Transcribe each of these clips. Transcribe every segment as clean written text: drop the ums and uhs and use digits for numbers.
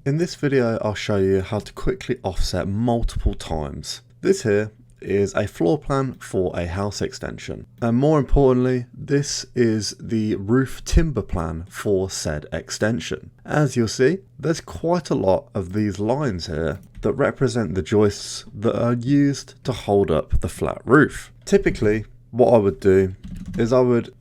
In this video, I'll show you how to quickly offset multiple times. This here is a floor plan for a house extension. And more importantly, this is the roof timber plan for said extension. As you'll see, there's quite a lot of these lines here that represent the joists that are used to hold up the flat roof. Typically, what I would do is I would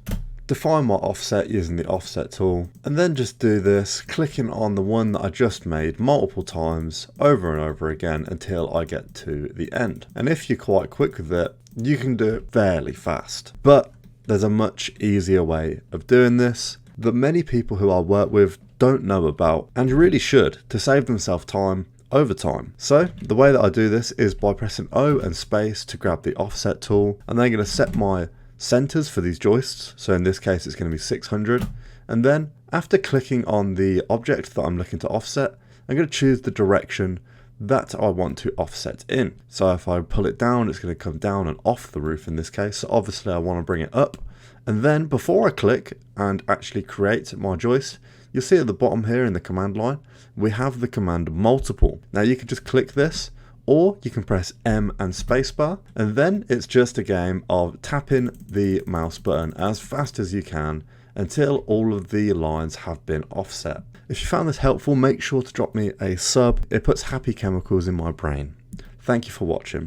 define my offset using the offset tool and then just do this, clicking on the one that I just made multiple times over and over again until I get to the end. And if you're quite quick with it, you can do it fairly fast. But there's a much easier way of doing this that many people who I work with don't know about and really should, to save themselves time over time. So the way that I do this is by pressing O and space to grab the offset tool, and then I'm going to set my centers for these joists. So in this case it's going to be 600, and then after clicking on the object that I'm looking to offset, I'm going to choose the direction that I want to offset in. So if I pull it down, it's going to come down and off the roof in this case. So obviously I want to bring it up, and then before I click and actually create my joist, you'll see at the bottom here in the command line we have the command multiple. Now you can just click this, or you can press M and spacebar, and then it's just a game of tapping the mouse button as fast as you can until all of the lines have been offset. If you found this helpful, make sure to drop me a sub. It puts happy chemicals in my brain. Thank you for watching.